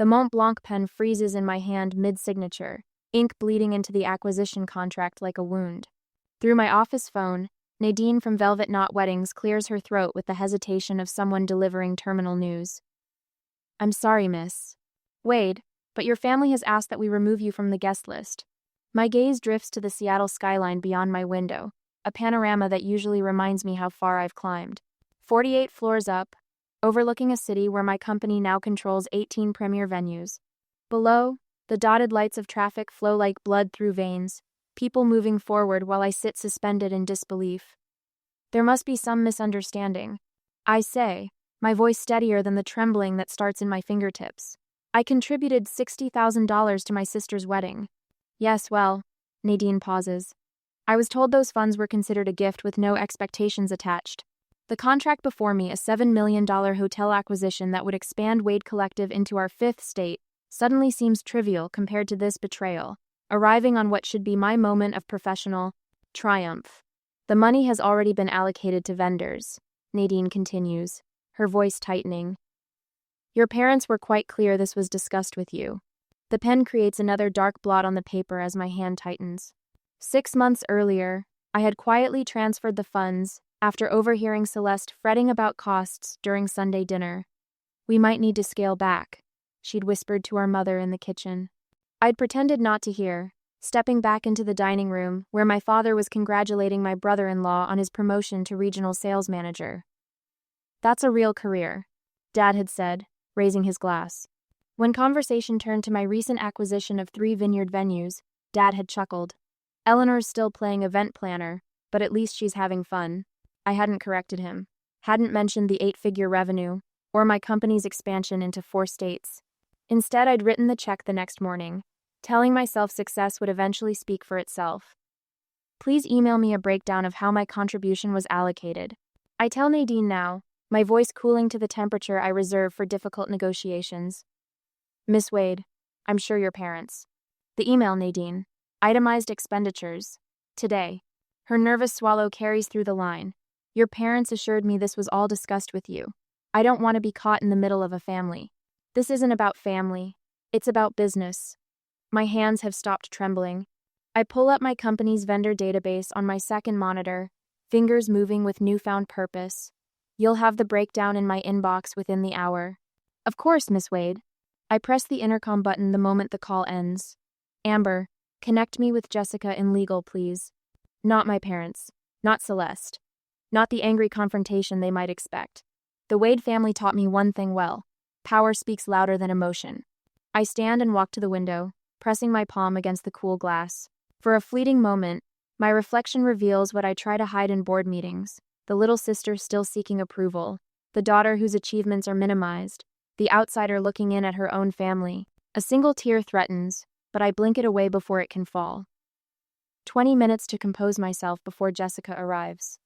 The Mont Blanc pen freezes in my hand mid-signature, ink bleeding into the acquisition contract like a wound. Through my office phone, Nadine from Velvet Knot Weddings clears her throat with the hesitation of someone delivering terminal news. I'm sorry, Miss Wade, but your family has asked that we remove you from the guest list. My gaze drifts to the Seattle skyline beyond my window, a panorama that usually reminds me how far I've climbed. 48 floors up, overlooking a city where my company now controls 18 premier venues. Below, the dotted lights of traffic flow like blood through veins, people moving forward while I sit suspended in disbelief. There must be some misunderstanding. I say, my voice steadier than the trembling that starts in my fingertips. I contributed $60,000 to my sister's wedding. Yes, well, Nadine pauses. I was told those funds were considered a gift with no expectations attached. The contract before me, a $7 million hotel acquisition that would expand Wade Collective into our fifth state, suddenly seems trivial compared to this betrayal, arriving on what should be my moment of professional triumph. The money has already been allocated to vendors, Nadine continues, her voice tightening. Your parents were quite clear this was discussed with you. The pen creates another dark blot on the paper as my hand tightens. 6 months earlier, I had quietly transferred the funds after overhearing Celeste fretting about costs during Sunday dinner. We might need to scale back, she'd whispered to our mother in the kitchen. I'd pretended not to hear, stepping back into the dining room where my father was congratulating my brother-in-law on his promotion to regional sales manager. That's a real career, Dad had said, raising his glass. When conversation turned to my recent acquisition of 3 vineyard venues, Dad had chuckled. Eleanor's still playing event planner, but at least she's having fun. I hadn't corrected him, hadn't mentioned the 8-figure revenue, or my company's expansion into 4 states. Instead, I'd written the check the next morning, telling myself success would eventually speak for itself. Please email me a breakdown of how my contribution was allocated. I tell Nadine now, my voice cooling to the temperature I reserve for difficult negotiations. Miss Wade, I'm sure your parents. The email, Nadine. Itemized expenditures. Today. Her nervous swallow carries through the line. Your parents assured me this was all discussed with you. I don't want to be caught in the middle of a family. This isn't about family. It's about business. My hands have stopped trembling. I pull up my company's vendor database on my second monitor, fingers moving with newfound purpose. You'll have the breakdown in my inbox within the hour. Of course, Miss Wade. I press the intercom button the moment the call ends. Amber, connect me with Jessica in legal, please. Not my parents. Not Celeste. Not the angry confrontation they might expect. The Wade family taught me one thing well. Power speaks louder than emotion. I stand and walk to the window, pressing my palm against the cool glass. For a fleeting moment, my reflection reveals what I try to hide in board meetings. The little sister still seeking approval. The daughter whose achievements are minimized. The outsider looking in at her own family. A single tear threatens, but I blink it away before it can fall. 20 minutes to compose myself before Jessica arrives.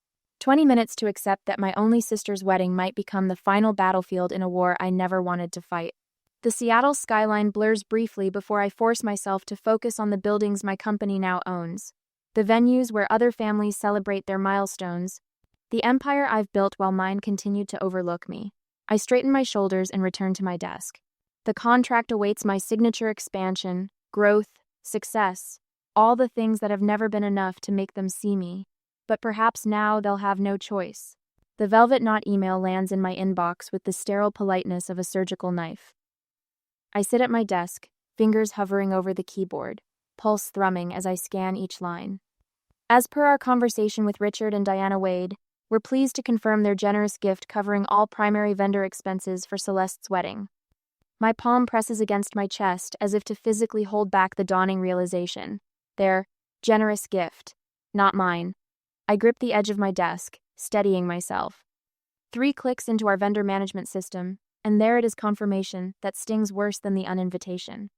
20 minutes to accept that my only sister's wedding might become the final battlefield in a war I never wanted to fight. The Seattle skyline blurs briefly before I force myself to focus on the buildings my company now owns. The venues where other families celebrate their milestones. The empire I've built while mine continued to overlook me. I straighten my shoulders and return to my desk. The contract awaits my signature expansion, growth, success, all the things that have never been enough to make them see me. But perhaps now they'll have no choice. The Velvet Knot email lands in my inbox with the sterile politeness of a surgical knife. I sit at my desk, fingers hovering over the keyboard, pulse thrumming as I scan each line. As per our conversation with Richard and Diana Wade, we're pleased to confirm their generous gift covering all primary vendor expenses for Celeste's wedding. My palm presses against my chest as if to physically hold back the dawning realization. Their generous gift, not mine. I grip the edge of my desk, steadying myself. 3 clicks into our vendor management system, and there it is, confirmation that stings worse than the uninvitation.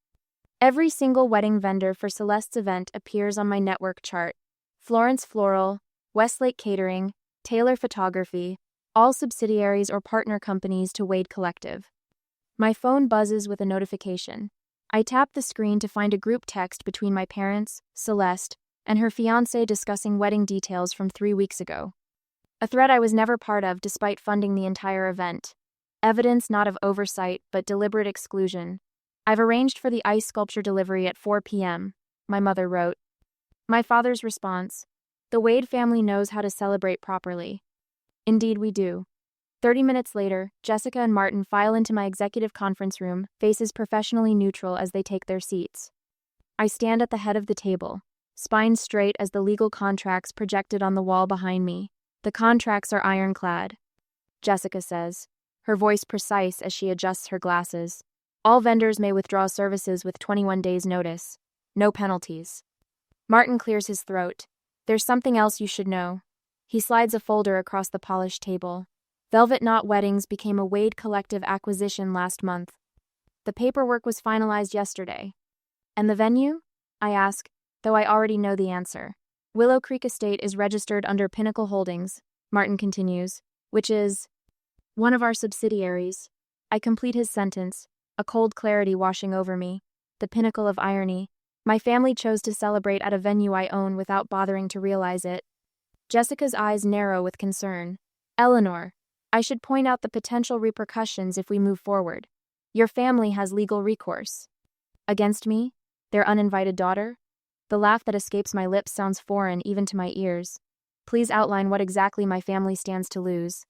Every single wedding vendor for Celeste's event appears on my network chart. Florence Floral, Westlake Catering, Taylor Photography, all subsidiaries or partner companies to Wade Collective. My phone buzzes with a notification. I tap the screen to find a group text between my parents, Celeste, and her fiancé discussing wedding details from 3 weeks ago. A thread I was never part of despite funding the entire event. Evidence not of oversight but deliberate exclusion. I've arranged for the ice sculpture delivery at 4 p.m., my mother wrote. My father's response: the Wade family knows how to celebrate properly. Indeed we do. 30 minutes later, Jessica and Martin file into my executive conference room, faces professionally neutral as they take their seats. I stand at the head of the table, spine straight as the legal contracts projected on the wall behind me. The contracts are ironclad, Jessica says, her voice precise as she adjusts her glasses. All vendors may withdraw services with 21 days' notice. No penalties. Martin clears his throat. There's something else you should know. He slides a folder across the polished table. Velvet Knot Weddings became a Wade Collective acquisition last month. The paperwork was finalized yesterday. And the venue? I ask, though I already know the answer. Willow Creek Estate is registered under Pinnacle Holdings, Martin continues, which is one of our subsidiaries. I complete his sentence, a cold clarity washing over me. The pinnacle of irony. My family chose to celebrate at a venue I own without bothering to realize it. Jessica's eyes narrow with concern. Eleanor, I should point out the potential repercussions if we move forward. Your family has legal recourse. Against me? Their uninvited daughter? The laugh that escapes my lips sounds foreign even to my ears. Please outline what exactly my family stands to lose.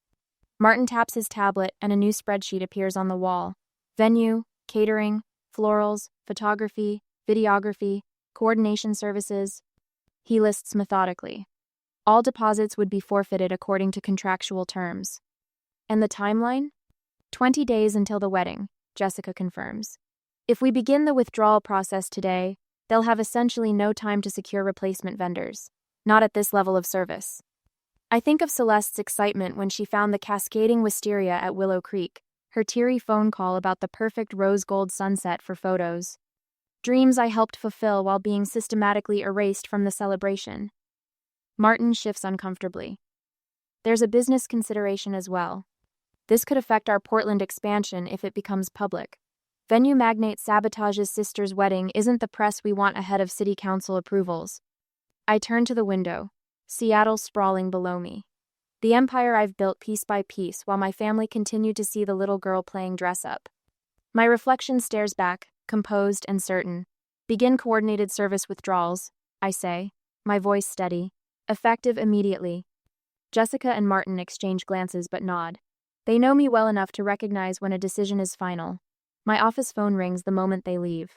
Martin taps his tablet and a new spreadsheet appears on the wall. Venue, catering, florals, photography, videography, coordination services. He lists methodically. All deposits would be forfeited according to contractual terms. And the timeline? 20 days until the wedding, Jessica confirms. If we begin the withdrawal process today, they'll have essentially no time to secure replacement vendors. Not at this level of service. I think of Celeste's excitement when she found the cascading wisteria at Willow Creek, her teary phone call about the perfect rose gold sunset for photos. Dreams I helped fulfill while being systematically erased from the celebration. Martin shifts uncomfortably. There's a business consideration as well. This could affect our Portland expansion if it becomes public. Venue magnate sabotages sister's wedding isn't the press we want ahead of city council approvals. I turn to the window, Seattle sprawling below me. The empire I've built piece by piece while my family continued to see the little girl playing dress-up. My reflection stares back, composed and certain. Begin coordinated service withdrawals, I say, my voice steady. Effective immediately. Jessica and Martin exchange glances but nod. They know me well enough to recognize when a decision is final. My office phone rings the moment they leave.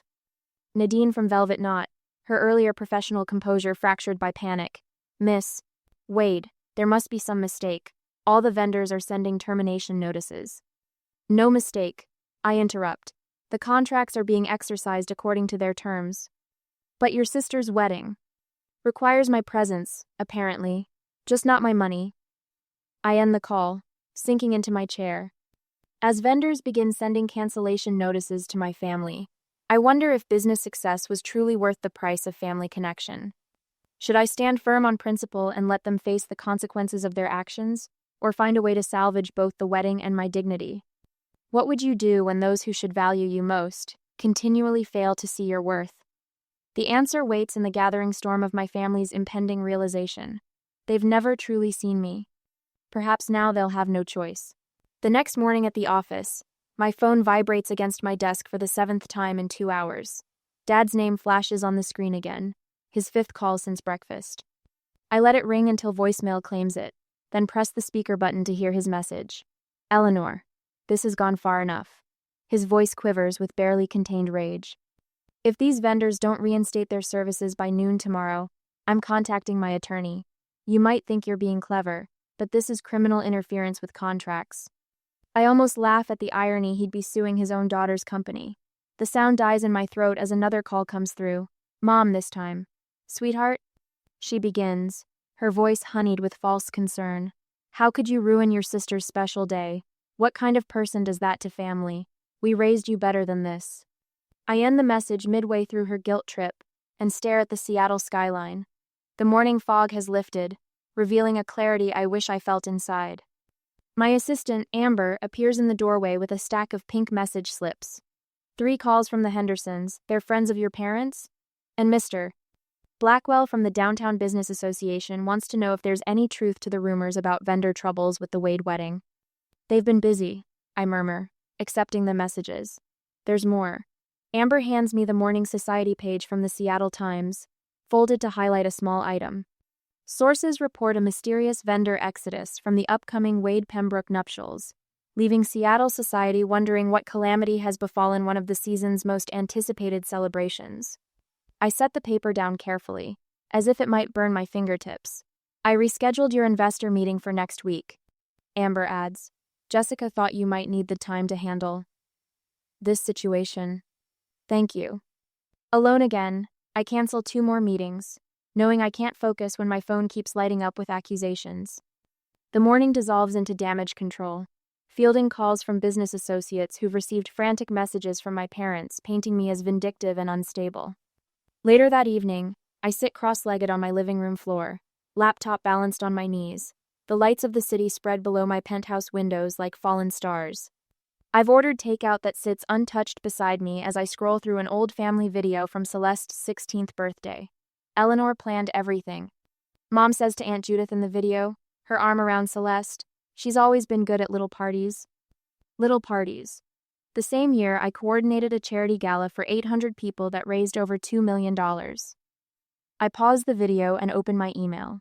Nadine from Velvet Knot, her earlier professional composure fractured by panic. Miss Wade, there must be some mistake. All the vendors are sending termination notices. No mistake, I interrupt. The contracts are being exercised according to their terms. But your sister's wedding requires my presence, apparently, just not my money. I end the call, sinking into my chair. As vendors begin sending cancellation notices to my family, I wonder if business success was truly worth the price of family connection. Should I stand firm on principle and let them face the consequences of their actions, or find a way to salvage both the wedding and my dignity? What would you do when those who should value you most continually fail to see your worth? The answer waits in the gathering storm of my family's impending realization. They've never truly seen me. Perhaps now they'll have no choice. The next morning at the office, my phone vibrates against my desk for the 7th time in 2 hours. Dad's name flashes on the screen again, his 5th call since breakfast. I let it ring until voicemail claims it, then press the speaker button to hear his message. Eleanor, this has gone far enough. His voice quivers with barely contained rage. If these vendors don't reinstate their services by noon tomorrow, I'm contacting my attorney. You might think you're being clever, but this is criminal interference with contracts. I almost laugh at the irony he'd be suing his own daughter's company. The sound dies in my throat as another call comes through. Mom this time. Sweetheart? She begins, her voice honeyed with false concern. How could you ruin your sister's special day? What kind of person does that to family? We raised you better than this. I end the message midway through her guilt trip and stare at the Seattle skyline. The morning fog has lifted, revealing a clarity I wish I felt inside. My assistant, Amber, appears in the doorway with a stack of pink message slips. 3 calls from the Hendersons, they're friends of your parents? And Mr. Blackwell from the Downtown Business Association wants to know if there's any truth to the rumors about vendor troubles with the Wade wedding. They've been busy, I murmur, accepting the messages. There's more. Amber hands me the Morning Society page from the Seattle Times, folded to highlight a small item. Sources report a mysterious vendor exodus from the upcoming Wade-Pembroke nuptials, leaving Seattle society wondering what calamity has befallen one of the season's most anticipated celebrations. I set the paper down carefully, as if it might burn my fingertips. I rescheduled your investor meeting for next week. Amber adds, Jessica thought you might need the time to handle this situation. Thank you. Alone again, I cancel 2 more meetings, knowing I can't focus when my phone keeps lighting up with accusations. The morning dissolves into damage control, fielding calls from business associates who've received frantic messages from my parents painting me as vindictive and unstable. Later that evening, I sit cross-legged on my living room floor, laptop balanced on my knees, the lights of the city spread below my penthouse windows like fallen stars. I've ordered takeout that sits untouched beside me as I scroll through an old family video from Celeste's 16th birthday. Eleanor planned everything. Mom says to Aunt Judith in the video, her arm around Celeste, she's always been good at little parties. Little parties. The same year, I coordinated a charity gala for 800 people that raised over $2 million. I pause the video and open my email.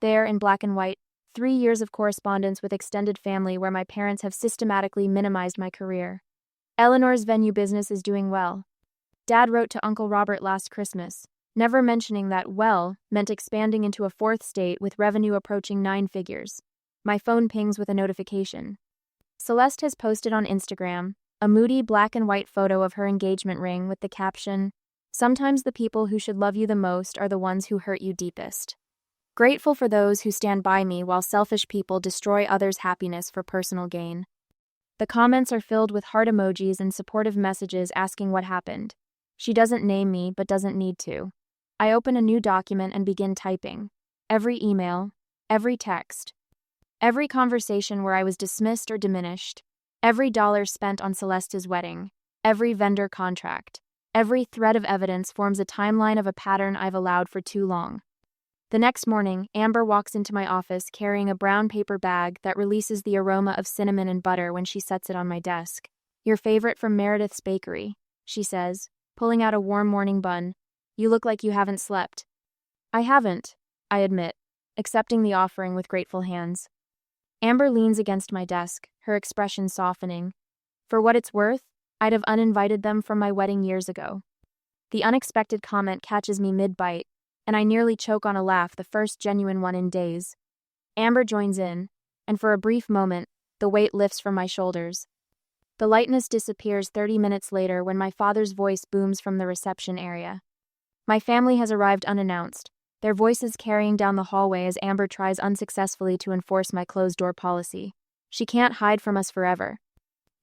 There, in black and white, 3 years of correspondence with extended family where my parents have systematically minimized my career. Eleanor's venue business is doing well. Dad wrote to Uncle Robert last Christmas, never mentioning that well meant expanding into a 4th state with revenue approaching 9 figures. My phone pings with a notification. Celeste has posted on Instagram a moody black and white photo of her engagement ring with the caption, "Sometimes the people who should love you the most are the ones who hurt you deepest. Grateful for those who stand by me while selfish people destroy others' happiness for personal gain." The comments are filled with heart emojis and supportive messages asking what happened. She doesn't name me but doesn't need to. I open a new document and begin typing. Every email, every text, every conversation where I was dismissed or diminished, every dollar spent on Celeste's wedding, every vendor contract, every thread of evidence forms a timeline of a pattern I've allowed for too long. The next morning, Amber walks into my office carrying a brown paper bag that releases the aroma of cinnamon and butter when she sets it on my desk. "Your favorite from Meredith's Bakery," she says, pulling out a warm morning bun. "You look like you haven't slept." "I haven't," I admit, accepting the offering with grateful hands. Amber leans against my desk, her expression softening. For what it's worth, I'd have uninvited them from my wedding years ago. The unexpected comment catches me mid-bite, and I nearly choke on a laugh, the first genuine one in days. Amber joins in, and for a brief moment, the weight lifts from my shoulders. The lightness disappears 30 minutes later when my father's voice booms from the reception area. My family has arrived unannounced, their voices carrying down the hallway as Amber tries unsuccessfully to enforce my closed-door policy. She can't hide from us forever.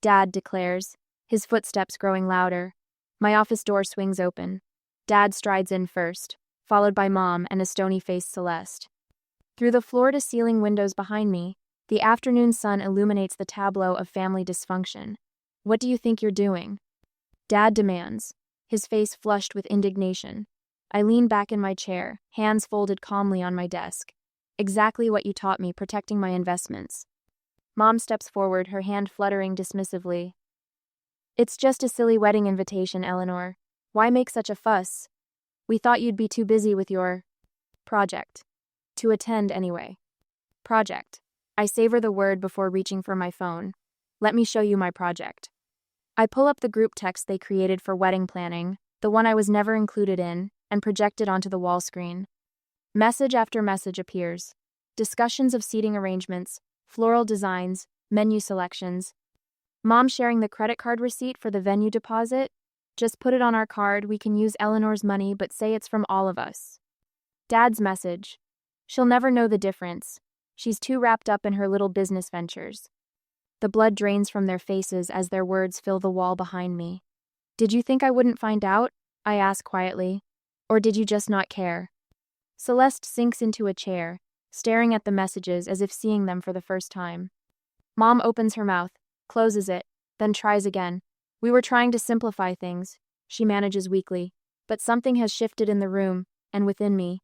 Dad declares, his footsteps growing louder. My office door swings open. Dad strides in first, followed by Mom and a stony-faced Celeste. Through the floor-to-ceiling windows behind me, the afternoon sun illuminates the tableau of family dysfunction. "What do you think you're doing?" Dad demands, his face flushed with indignation. I lean back in my chair, hands folded calmly on my desk. "Exactly what you taught me, protecting my investments." Mom steps forward, her hand fluttering dismissively. "It's just a silly wedding invitation, Eleanor. Why make such a fuss? We thought you'd be too busy with your project. To attend anyway." Project. I savor the word before reaching for my phone. "Let me show you my project." I pull up the group text they created for wedding planning, the one I was never included in, and project it onto the wall screen. Message after message appears. Discussions of seating arrangements, floral designs, menu selections. Mom sharing the credit card receipt for the venue deposit. "Just put it on our card, we can use Eleanor's money but say it's from all of us." Dad's message. "She'll never know the difference. She's too wrapped up in her little business ventures." The blood drains from their faces as their words fill the wall behind me. "Did you think I wouldn't find out?" I ask quietly. "Or did you just not care?" Celeste sinks into a chair, staring at the messages as if seeing them for the first time. Mom opens her mouth, closes it, then tries again. "We were trying to simplify things," she manages weakly, "but something has shifted in the room, and within me."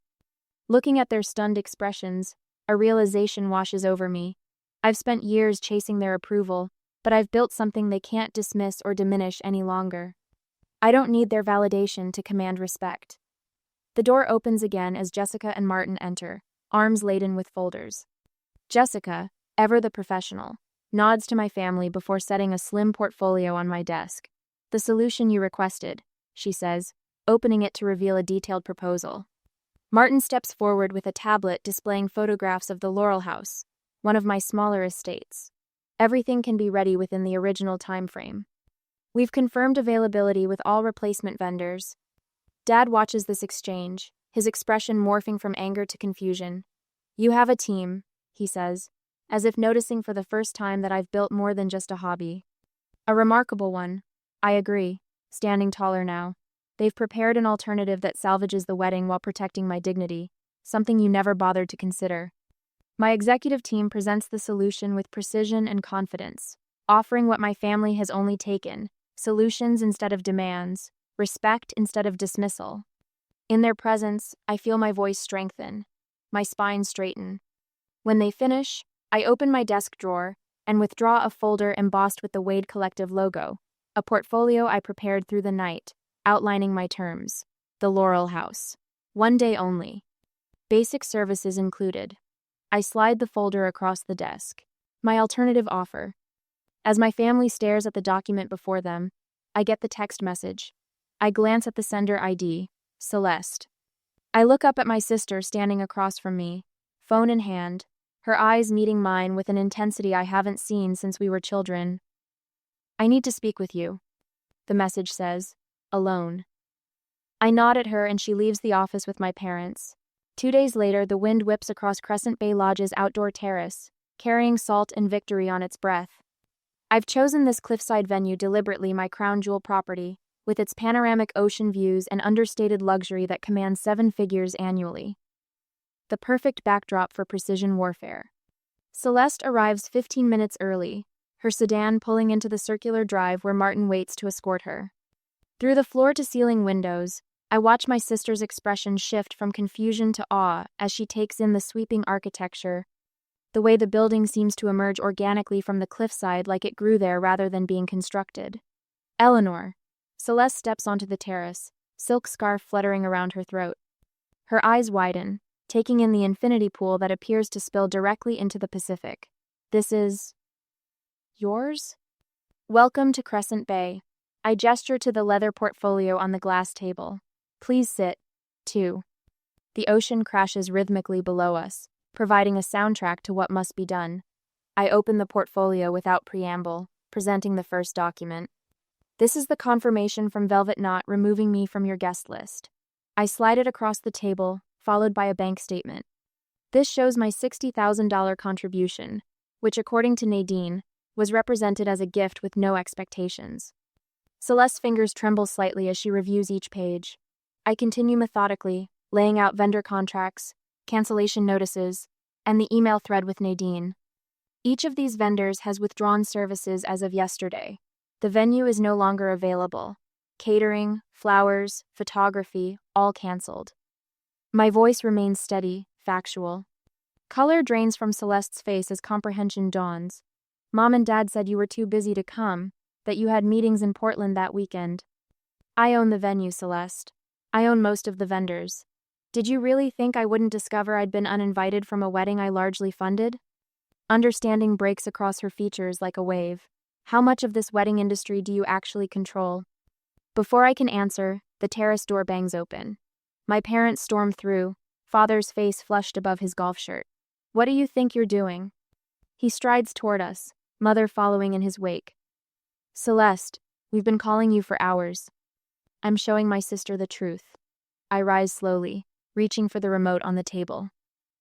Looking at their stunned expressions, a realization washes over me. I've spent years chasing their approval, but I've built something they can't dismiss or diminish any longer. I don't need their validation to command respect. The door opens again as Jessica and Martin enter, arms laden with folders. Jessica, ever the professional, nods to my family before setting a slim portfolio on my desk. "The solution you requested," she says, opening it to reveal a detailed proposal. Martin steps forward with a tablet displaying photographs of the Laurel House, one of my smaller estates. Everything can be ready within the original time frame. We've confirmed availability with all replacement vendors. Dad watches this exchange, his expression morphing from anger to confusion. "You have a team," he says, as if noticing for the first time that I've built more than just a hobby. "A remarkable one," I agree, standing taller now. "They've prepared an alternative that salvages the wedding while protecting my dignity, something you never bothered to consider." My executive team presents the solution with precision and confidence, offering what my family has only taken: solutions instead of demands, respect instead of dismissal. In their presence, I feel my voice strengthen, my spine straighten. When they finish, I open my desk drawer and withdraw a folder embossed with the Wade Collective logo, a portfolio I prepared through the night, outlining my terms. The Laurel House. 1 day only. Basic services included. I slide the folder across the desk. My alternative offer. As my family stares at the document before them, I get the text message. I glance at the sender ID, Celeste. I look up at my sister standing across from me, phone in hand, her eyes meeting mine with an intensity I haven't seen since we were children. "I need to speak with you," the message says, alone. I nod at her and she leaves the office with my parents. 2 days later, the wind whips across Crescent Bay Lodge's outdoor terrace, carrying salt and victory on its breath. I've chosen this cliffside venue deliberately, my crown jewel property, with its panoramic ocean views and understated luxury that commands 7 figures annually. The perfect backdrop for precision warfare. Celeste arrives 15 minutes early, her sedan pulling into the circular drive where Martin waits to escort her. Through the floor-to-ceiling windows, I watch my sister's expression shift from confusion to awe as she takes in the sweeping architecture, the way the building seems to emerge organically from the cliffside like it grew there rather than being constructed. "Eleanor." Celeste steps onto the terrace, silk scarf fluttering around her throat. Her eyes widen, taking in the infinity pool that appears to spill directly into the Pacific. "This is... yours?" "Welcome to Crescent Bay." I gesture to the leather portfolio on the glass table. "Please sit, too." The ocean crashes rhythmically below us, providing a soundtrack to what must be done. I open the portfolio without preamble, presenting the first document. "This is the confirmation from Velvet Knot removing me from your guest list." I slide it across the table, followed by a bank statement. This shows my $60,000 contribution, which, according to Nadine, was represented as a gift with no expectations. Celeste's fingers tremble slightly as she reviews each page. I continue methodically, laying out vendor contracts, cancellation notices, and the email thread with Nadine. Each of these vendors has withdrawn services as of yesterday. The venue is no longer available. Catering, flowers, photography, all canceled. My voice remains steady, factual. Color drains from Celeste's face as comprehension dawns. "Mom and Dad said you were too busy to come, that you had meetings in Portland that weekend." "I own the venue, Celeste. I own most of the vendors. Did you really think I wouldn't discover I'd been uninvited from a wedding I largely funded?" Understanding breaks across her features like a wave. "How much of this wedding industry do you actually control?" Before I can answer, the terrace door bangs open. My parents storm through, Father's face flushed above his golf shirt. "What do you think you're doing?" He strides toward us, Mother following in his wake. "Celeste, we've been calling you for hours." I'm showing my sister the truth. I rise slowly, reaching for the remote on the table.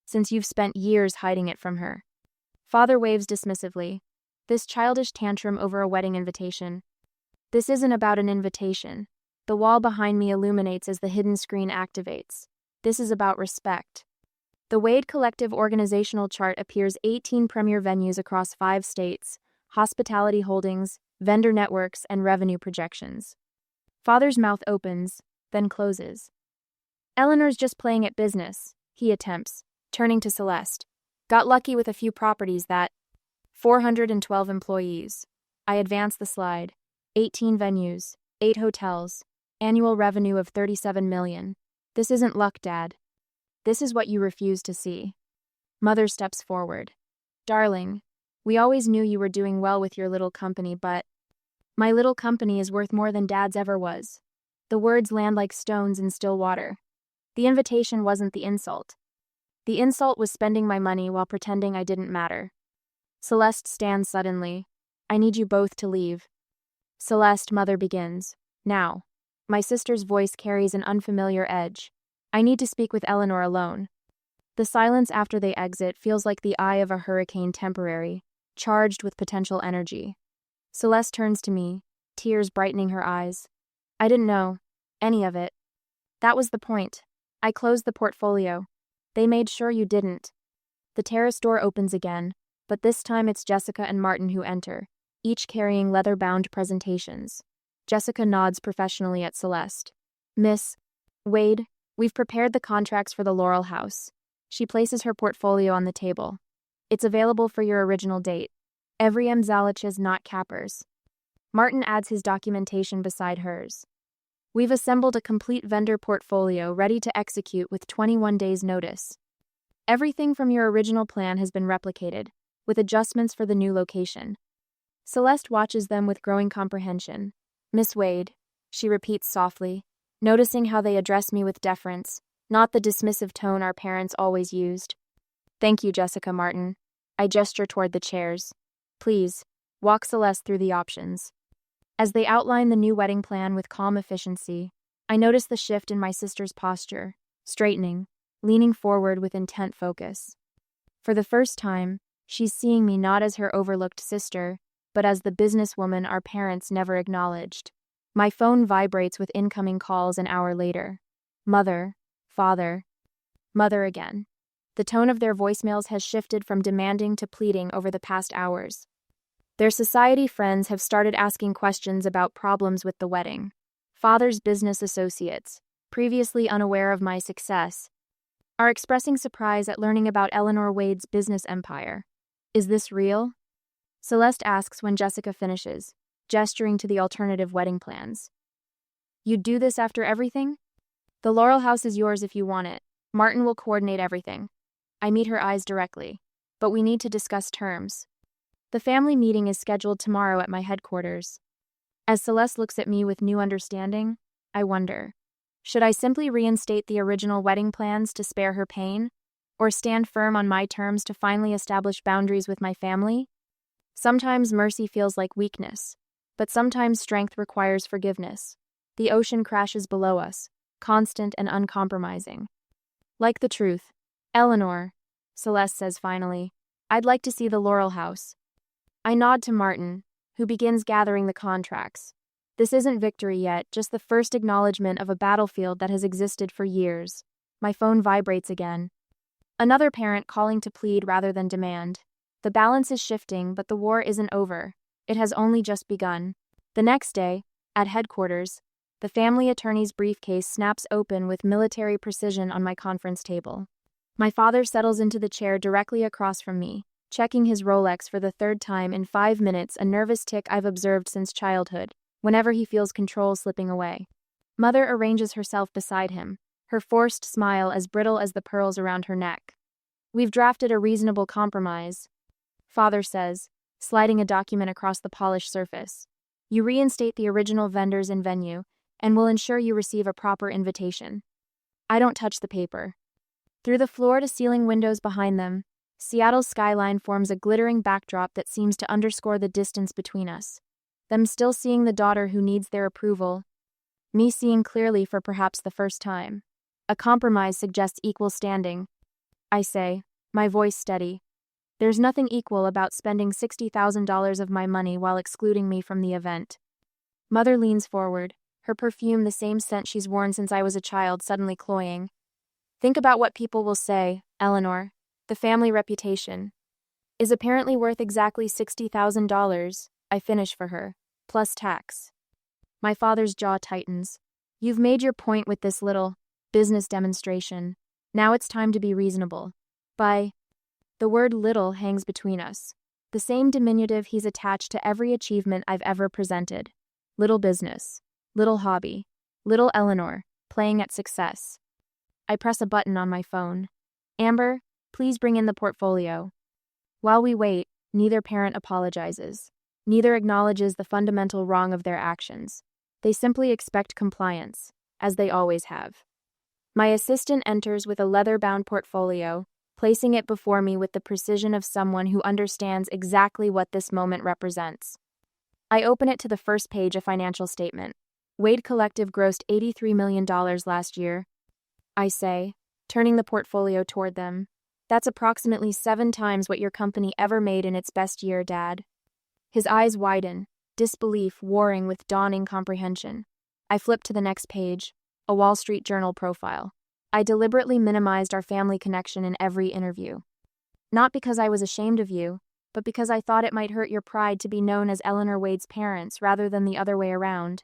"Since you've spent years hiding it from her." Father waves dismissively. "This childish tantrum over a wedding invitation." "This isn't about an invitation." The wall behind me illuminates as the hidden screen activates. "This is about respect." The Wade Collective organizational chart appears 18 premier venues across 5 states, hospitality holdings, vendor networks, and revenue projections. Father's mouth opens, then closes. "Eleanor's just playing at business," he attempts, turning to Celeste. "Got lucky with a few properties that..." 412 employees. I advance the slide. 18 venues, 8 hotels, Annual revenue of 37 million. This isn't luck, Dad. This is what you refuse to see. Mother steps forward. Darling, we always knew you were doing well with your little company, but my little company is worth more than Dad's ever was. The words land like stones in still water. The invitation wasn't the insult. The insult was spending my money while pretending I didn't matter. Celeste stands suddenly. I need you both to leave. Celeste, Mother begins. Now. My sister's voice carries an unfamiliar edge. I need to speak with Eleanor alone. The silence after they exit feels like the eye of a hurricane, temporary, charged with potential energy. Celeste turns to me, tears brightening her eyes. I didn't know any of it. That was the point. I closed the portfolio. They made sure you didn't. The terrace door opens again, but this time it's Jessica and Martin who enter, each carrying leather-bound presentations. Jessica nods professionally at Celeste. Miss Wade, we've prepared the contracts for the Laurel House. She places her portfolio on the table. It's available for your original date. Every Mzalich's not cappers. Martin adds his documentation beside hers. We've assembled a complete vendor portfolio ready to execute with 21 days' notice. Everything from your original plan has been replicated, with adjustments for the new location. Celeste watches them with growing comprehension. Miss Wade, she repeats softly, noticing how they address me with deference, not the dismissive tone our parents always used. Thank you, Jessica. Martin. I gesture toward the chairs. Please, walk Celeste through the options. As they outline the new wedding plan with calm efficiency, I notice the shift in my sister's posture, straightening, leaning forward with intent focus. For the first time, she's seeing me not as her overlooked sister, but as the businesswoman our parents never acknowledged. My phone vibrates with incoming calls an hour later. Mother, father, mother again. The tone of their voicemails has shifted from demanding to pleading over the past hours. Their society friends have started asking questions about problems with the wedding. Father's business associates, previously unaware of my success, are expressing surprise at learning about Eleanor Wade's business empire. Is this real? Celeste asks when Jessica finishes, gesturing to the alternative wedding plans. You'd do this after everything? The Laurel House is yours if you want it. Martin will coordinate everything. I meet her eyes directly, but we need to discuss terms. The family meeting is scheduled tomorrow at my headquarters. As Celeste looks at me with new understanding, I wonder, should I simply reinstate the original wedding plans to spare her pain, or stand firm on my terms to finally establish boundaries with my family? Sometimes mercy feels like weakness, but sometimes strength requires forgiveness. The ocean crashes below us, constant and uncompromising. Like the truth. Eleanor, Celeste says finally, I'd like to see the Laurel House. I nod to Martin, who begins gathering the contracts. This isn't victory yet, just the first acknowledgement of a battlefield that has existed for years. My phone vibrates again. Another parent calling to plead rather than demand. The balance is shifting, but the war isn't over. It has only just begun. The next day, at headquarters, the family attorney's briefcase snaps open with military precision on my conference table. My father settles into the chair directly across from me, checking his Rolex for the third time in 5 minutes, a nervous tic I've observed since childhood, whenever he feels control slipping away. Mother arranges herself beside him, her forced smile as brittle as the pearls around her neck. We've drafted a reasonable compromise, Father says, sliding a document across the polished surface. You reinstate the original vendors and venue, and will ensure you receive a proper invitation. I don't touch the paper. Through the floor-to-ceiling windows behind them, Seattle's skyline forms a glittering backdrop that seems to underscore the distance between us. Them still seeing the daughter who needs their approval. Me seeing clearly for perhaps the first time. A compromise suggests equal standing. I say, my voice steady. There's nothing equal about spending $60,000 of my money while excluding me from the event. Mother leans forward, her perfume the same scent she's worn since I was a child suddenly cloying. Think about what people will say, Eleanor. The family reputation is apparently worth exactly $60,000, I finish for her, plus tax. My father's jaw tightens. You've made your point with this little business demonstration. Now it's time to be reasonable. Bye. The word little hangs between us, the same diminutive he's attached to every achievement I've ever presented. Little business, little hobby. Little Eleanor, playing at success. I press a button on my phone. Amber, please bring in the portfolio. While we wait, neither parent apologizes. Neither acknowledges the fundamental wrong of their actions. They simply expect compliance, as they always have. My assistant enters with a leather-bound portfolio, placing it before me with the precision of someone who understands exactly what this moment represents. I open it to the first page, a financial statement. Wade Collective grossed $83 million last year, I say, turning the portfolio toward them. That's approximately 7 times what your company ever made in its best year, Dad. His eyes widen, disbelief warring with dawning comprehension. I flip to the next page, a Wall Street Journal profile. I deliberately minimized our family connection in every interview. Not because I was ashamed of you, but because I thought it might hurt your pride to be known as Eleanor Wade's parents rather than the other way around.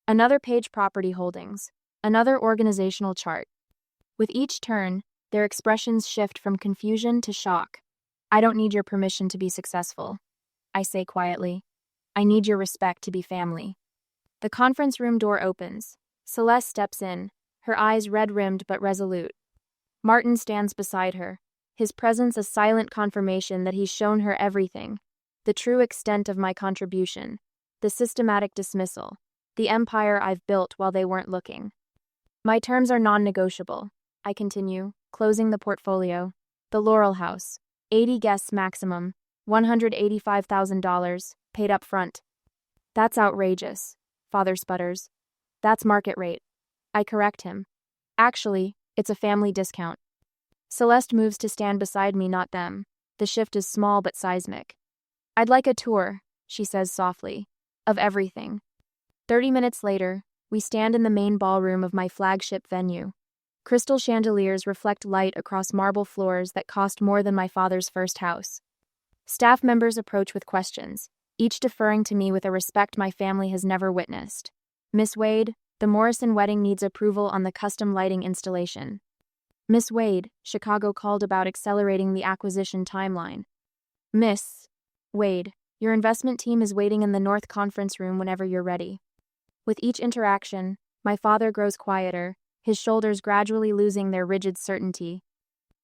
Another page, property holdings. Another organizational chart. With each turn, their expressions shift from confusion to shock. I don't need your permission to be successful, I say quietly. I need your respect to be family. The conference room door opens. Celeste steps in, her eyes red-rimmed but resolute. Martin stands beside her, his presence a silent confirmation that he's shown her everything, the true extent of my contribution, the systematic dismissal, the empire I've built while they weren't looking. My terms are non-negotiable, I continue, closing the portfolio. The Laurel House, 80 guests maximum, $185,000, paid up front. That's outrageous, Father sputters. That's market rate. I correct him. Actually, it's a family discount. Celeste moves to stand beside me, not them. The shift is small but seismic. I'd like a tour, she says softly, of everything. 30 minutes later, we stand in the main ballroom of my flagship venue. Crystal chandeliers reflect light across marble floors that cost more than my father's first house. Staff members approach with questions, each deferring to me with a respect my family has never witnessed. Miss Wade, the Morrison wedding needs approval on the custom lighting installation. Miss Wade, Chicago called about accelerating the acquisition timeline. Miss Wade, your investment team is waiting in the North Conference Room whenever you're ready. With each interaction, my father grows quieter, his shoulders gradually losing their rigid certainty.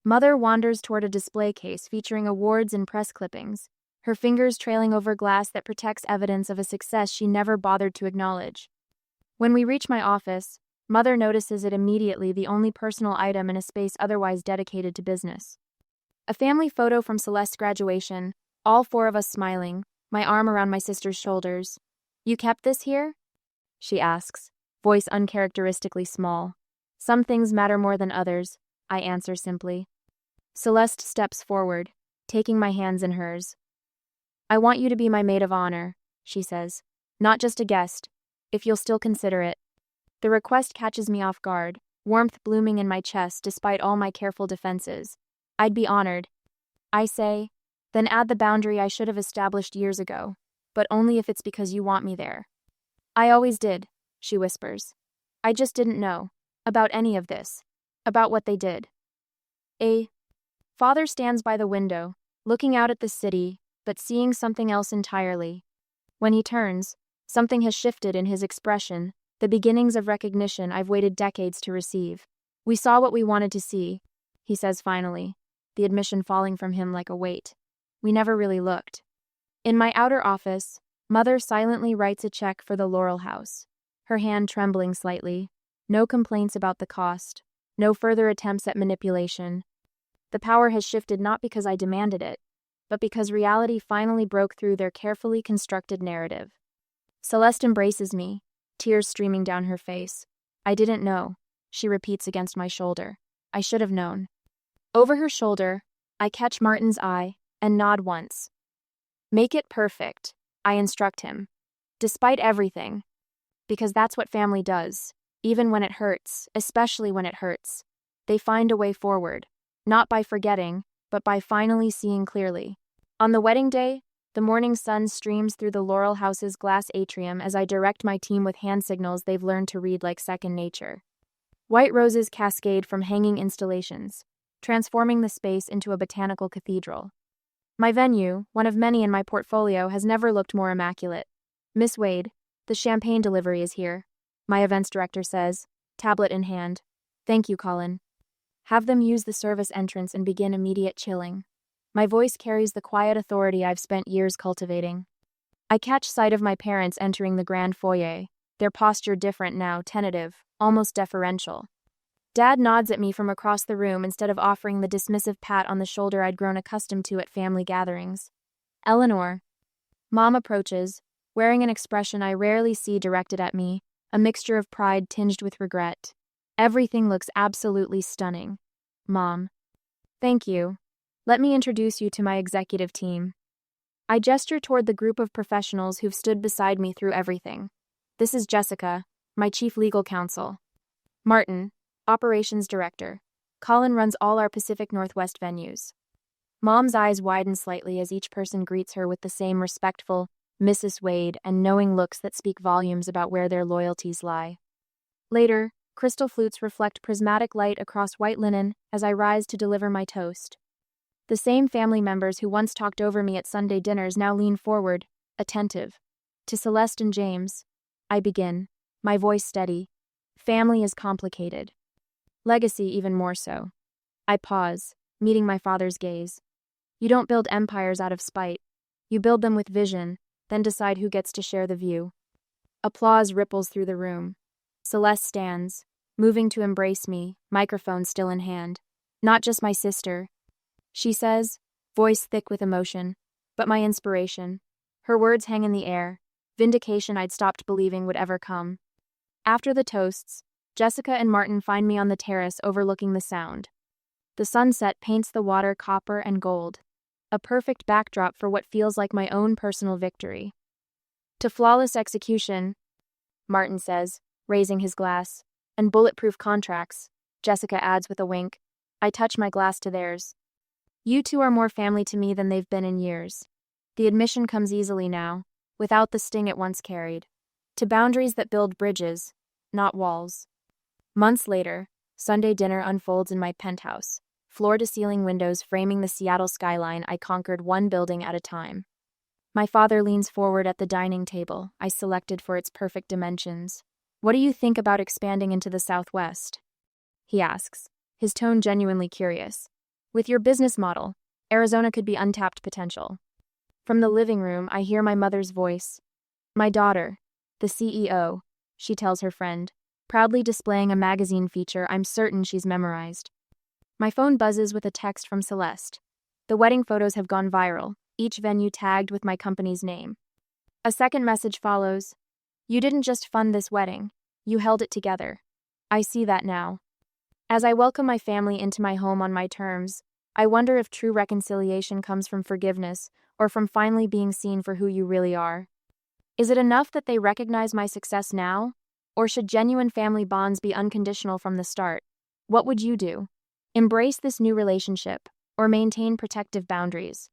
Mother wanders toward a display case featuring awards and press clippings, her fingers trailing over glass that protects evidence of a success she never bothered to acknowledge. When we reach my office, Mother notices it immediately, the only personal item in a space otherwise dedicated to business. A family photo from Celeste's graduation, all 4 of us smiling, my arm around my sister's shoulders. You kept this here? She asks, voice uncharacteristically small. Some things matter more than others, I answer simply. Celeste steps forward, taking my hands in hers. I want you to be my maid of honor, she says. Not just a guest, if you'll still consider it. The request catches me off guard, warmth blooming in my chest despite all my careful defenses. I'd be honored, I say, then add the boundary I should have established years ago, but only if it's because you want me there. I always did, she whispers. I just didn't know about any of this, about what they did. Father stands by the window, looking out at the city, but seeing something else entirely. When he turns, something has shifted in his expression, the beginnings of recognition I've waited decades to receive. We saw what we wanted to see, he says finally, the admission falling from him like a weight. We never really looked. In my outer office, Mother silently writes a check for the Laurel House, her hand trembling slightly. No complaints about the cost, no further attempts at manipulation. The power has shifted not because I demanded it, but because reality finally broke through their carefully constructed narrative. Celeste embraces me, tears streaming down her face. I didn't know, she repeats against my shoulder. I should have known. Over her shoulder, I catch Martin's eye and nod once. Make it perfect, I instruct him. Despite everything. Because that's what family does. Even when it hurts, especially when it hurts. They find a way forward. Not by forgetting, but by finally seeing clearly. On the wedding day, the morning sun streams through the Laurel House's glass atrium as I direct my team with hand signals they've learned to read like second nature. White roses cascade from hanging installations, transforming the space into a botanical cathedral. My venue, one of many in my portfolio, has never looked more immaculate. Miss Wade, the champagne delivery is here. my events director says, tablet in hand. Thank you, Colin. Have them use the service entrance and begin immediate chilling. My voice carries the quiet authority I've spent years cultivating. I catch sight of my parents entering the grand foyer, their posture different now, tentative, almost deferential. Dad nods at me from across the room instead of offering the dismissive pat on the shoulder I'd grown accustomed to at family gatherings. Eleanor. Mom approaches, wearing an expression I rarely see directed at me, a mixture of pride tinged with regret. Everything looks absolutely stunning. Mom. Thank you. Let me introduce you to my executive team. I gesture toward the group of professionals who've stood beside me through everything. This is Jessica, my chief legal counsel. Martin, operations director. Colin runs all our Pacific Northwest venues. Mom's eyes widen slightly as each person greets her with the same respectful, Mrs. Wade, and knowing looks that speak volumes about where their loyalties lie. Later, crystal flutes reflect prismatic light across white linen as I rise to deliver my toast. The same family members who once talked over me at Sunday dinners now lean forward, attentive. To Celeste and James, I begin, my voice steady. Family is complicated. Legacy even more so. I pause, meeting my father's gaze. You don't build empires out of spite. You build them with vision, then decide who gets to share the view. Applause ripples through the room. Celeste stands, moving to embrace me, microphone still in hand. Not just my sister, she says, voice thick with emotion, but my inspiration. Her words hang in the air, vindication I'd stopped believing would ever come. After the toasts, Jessica and Martin find me on the terrace overlooking the Sound. The sunset paints the water copper and gold, a perfect backdrop for what feels like my own personal victory. To flawless execution, Martin says, raising his glass, and bulletproof contracts, Jessica adds with a wink. I touch my glass to theirs. You two are more family to me than they've been in years. The admission comes easily now, without the sting it once carried. To boundaries that build bridges, not walls. Months later, Sunday dinner unfolds in my penthouse, floor-to-ceiling windows framing the Seattle skyline I conquered one building at a time. My father leans forward at the dining table I selected for its perfect dimensions. What do you think about expanding into the Southwest? He asks, his tone genuinely curious. With your business model, Arizona could be untapped potential. From the living room, I hear my mother's voice. My daughter, the CEO, she tells her friend, proudly displaying a magazine feature I'm certain she's memorized. My phone buzzes with a text from Celeste. The wedding photos have gone viral, each venue tagged with my company's name. A second message follows. You didn't just fund this wedding, you held it together. I see that now. As I welcome my family into my home on my terms, I wonder if true reconciliation comes from forgiveness or from finally being seen for who you really are. Is it enough that they recognize my success now? Or should genuine family bonds be unconditional from the start? What would you do? Embrace this new relationship or maintain protective boundaries?